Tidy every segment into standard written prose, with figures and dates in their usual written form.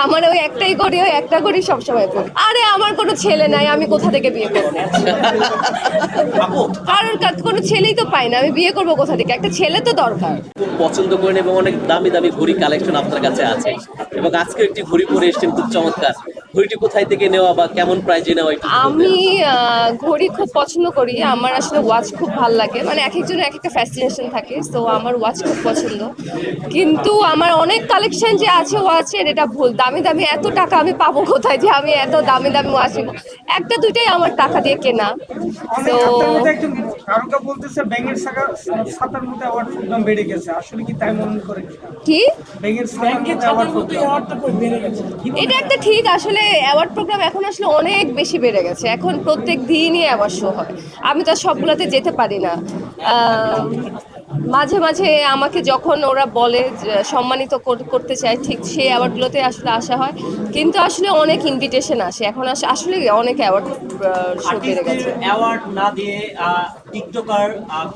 আমার ওই একটাই ঘড়ি, ওই একটা ঘড়ি সবসময় পরি। আরে আমার কোনো ছেলে নাই, আমি কোথা থেকে বিয়ে করবো? কারণ কোনো ছেলেই তো পাই না, আমি বিয়ে করবো কোথা থেকে? একটা ছেলে তো দরকার। খুব পছন্দ করেন এবং অনেক দামি দামি ঘড়ি কালেকশন আপনার কাছে আছে এবং আজকে একটি ঘড়ি পরে এসেছেন, খুব চমৎকার। ঘড়িটি কোথায় থেকে নেওয়া বা কেমন প্রাইজে নেওয়া একটু আমি ঘড়ি খুব পছন্দ করি, আমার আসলে ওয়াচ খুব ভালো লাগে, মানে এক একজনের এক একটা ফ্যাসিনেশন থাকে, তো আমার ওয়াচ খুব পছন্দ। কিন্তু আমার অনেক কালেকশন যে আছে ওয়াচের, এটা ভুল। দামি দামি এত টাকা আমি পাবো কোথায় যে আমি এত দামি দামি ওয়াচ নেবো? একটা দুইটাই আমার টাকা দিয়ে কেনা। তো কারোকা বলতেছে ব্যাঙের ছাতার মধ্যে অ্যাওয়ার্ড প্রোগ্রাম বেড়ে গেছে, আসলে কি তাই মনে করে? কি ব্যাঙের ছাতার মধ্যে অ্যাওয়ার্ড বেড়ে গেছে, এটা একটা ঠিক। আসলে অ্যাওয়ার্ড প্রোগ্রাম এখন আসলে অনেক বেশি বেড়ে গেছে, এখন প্রত্যেক দিনই অ্যাওয়ার্ড শো হয়। আমি তো আর সবগুলোতে যেতে পারি না। মাঝে মাঝে আমাকে যখন ওরা বলে সম্মানিত করতে চায়, ঠিক সেই অ্যাওয়ার্ডগুলোতে আসলে আসা হয়, কিন্তু আসলে অনেক ইনভিটেশন আসে এখন। আসলে অনেক অ্যাওয়ার্ড শো বেড়ে গেছে। অ্যাওয়ার্ড না দিয়ে টিকটকার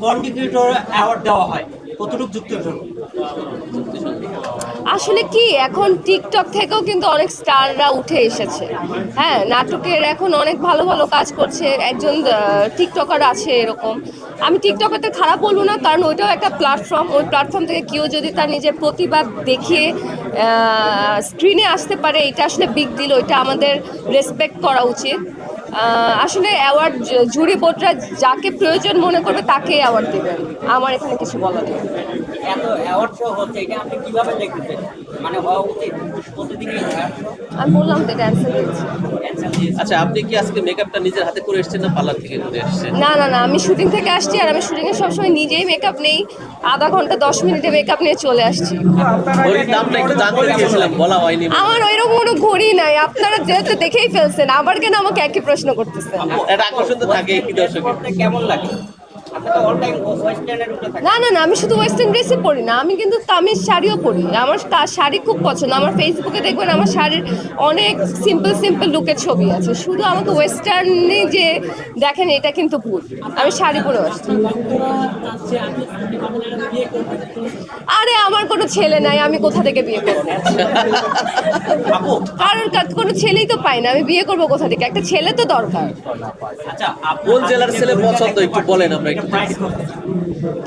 কন্টেন্ট ক্রিয়েটর অ্যাওয়ার্ড দেওয়া হয়, কতটুকু যুক্তিযুক্ত? আসলে কি, এখন টিকটক থেকেও কিন্তু অনেক স্টাররা উঠে এসেছে। হ্যাঁ, নাটকের এখন অনেক ভালো ভালো কাজ করছে একজন টিকটকার আছে এরকম। আমি টিকটকারদের খারাপ বলবো না, কারণ ওইটাও একটা প্ল্যাটফর্ম। ওই প্ল্যাটফর্ম থেকে কেউ যদি তার নিজের প্রতিভা দেখিয়ে স্ক্রিনে আসতে পারে, এটা আসলে বিগ ডিল, ওইটা আমাদের রেসপেক্ট করা উচিত। আসলে অ্যাওয়ার্ড জুরি বোর্ডরা যাকে প্রয়োজন মনে করবে তাকে অ্যাওয়ার্ড দেবেন, আমার এখানে কিছু বলার নেই। এত অ্যাওয়ার্ড শো হচ্ছে, এটা আপনি কিভাবে দেখতেছেন? মানে হওয়া উচিত প্রতিদিনই আমি বললাম তো, এটা অ্যান্সার দিয়েছি। আচ্ছা, আপনি কি আজকে মেকআপটা নিজের হাতে করে এসেছেন না পার্লার থেকে করে এসেছেন? না না না, আমি শুটিং থেকে আসছি, আর আমি শুটিংয়ে সবসময় নিজেই মেকআপ নেই। আধা ঘন্টা 10 মিনিটে মেকআপ নিয়ে চলে আসছি। ঘড়ির দামটা একটু জানতে চেয়েছিলাম, বলা হয়নি। আমার ওইরকম কোনো ঘড়ি নাই, আপনারা যেহেতু দেখেই ফেলছেন, আবার কেন আমাকে একই প্রশ্ন করতেছেন? একটা আকর্ষণ তো থাকে কি দর্শকের। কেমন লাগে? আপনি তো অল টাইম ওয়েস্টার্নের উপরে থাকেন। না না না, আমি শুধু ওয়েস্টার্ন ড্রেসই পরি না, আমি কিন্তু তামিজ শাড়িও পরি। আমার শাড়ি খুব পছন্দ। আমার ফেসবুকে দেখবেন আমার শাড়ির অনেক সিম্পল সিম্পল লুকের ছবি আছে। শুধু আমাকে ওয়েস্টার্নে যে দেখেন, এটা কিন্তু ভুল। আমি শাড়ি পরে আসছি। আরে আমার কোনো ছেলে নাই, আমি কোথা থেকে বিয়ে করবো? কারণ কোনো ছেলেই তো পাই না, আমি বিয়ে করবো কোথা থেকে? একটা ছেলে তো দরকার। আচ্ছা, কোন জেলার ছেলে পছন্দ একটু বলেন, আমরা একটু প্রাইস কত?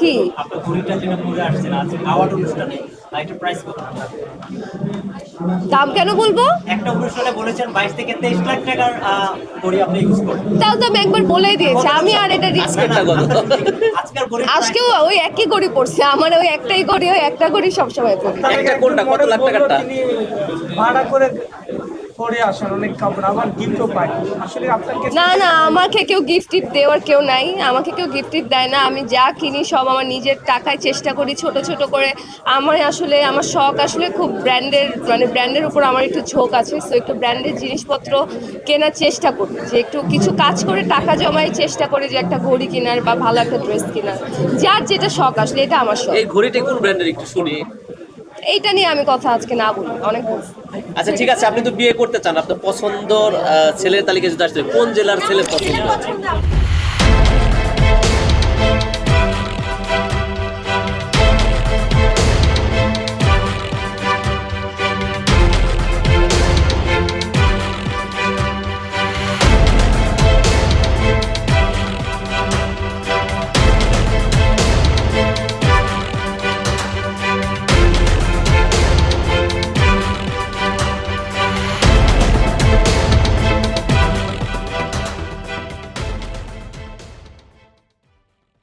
কি আপনার ঘড়িটা যেটা পরে আসছেন আজকে অ্যাওয়ার্ড অনুষ্ঠানে, একটা প্রাইস কত? দাম কেন বলবো? একটা অনুষ্ঠানে বলেছেন 22 থেকে 23 লাখ টাকার ঘড়ি আপনি ইউজ করেন। তাও তো আমি একবার বলেই দিয়েছি, আমি আর এটা রিস্ক। আজকেরটা কত? আজকের ঘড়ি আজকেও ওই একই ঘড়ি পড়ছে, আমার ওই একটাই ঘড়ি, ওই একটা ঘড়ি সবসময় পড়ি। একটা কোনটা কত লাখ টাকারটা? তিনি ভাড়া করে পরে আসেন অনেক কাপড়, আবার গিফটও পায়। আসলে আপনাকে না না, আমাকে কেউ গিফট দেওয়ার কেউ নাই, আমাকে কেউ গিফট দেয় না। আমি যা কিনি সব আমার নিজের টাকায় চেষ্টা করি ছোট ছোট করে। আমার আসলে আমার শখ আসলে খুব ব্র্যান্ডের, মানে ব্র্যান্ডের উপর আমার একটু ঝোঁক আছে। সো একটু ব্র্যান্ডের জিনিসপত্র কেনার চেষ্টা করি, যে একটু কিছু কাজ করে টাকা জমাই চেষ্টা করি যে একটা ঘড়ি কেনার বা ভালো একটা ড্রেস কেনার। যার যেটা শখ আসলে, এটা আমার শখ। এই ঘড়িটা কোন ব্র্যান্ডের একটু শুনি। এইটা নিয়ে আমি কথা আজকে না বলি, অনেক বলছি। আচ্ছা ঠিক আছে, আপনি তো বিয়ে করতে চান, আপনার পছন্দর ছেলের তালিকা যদি আসছে, কোন জেলার ছেলে পছন্দ?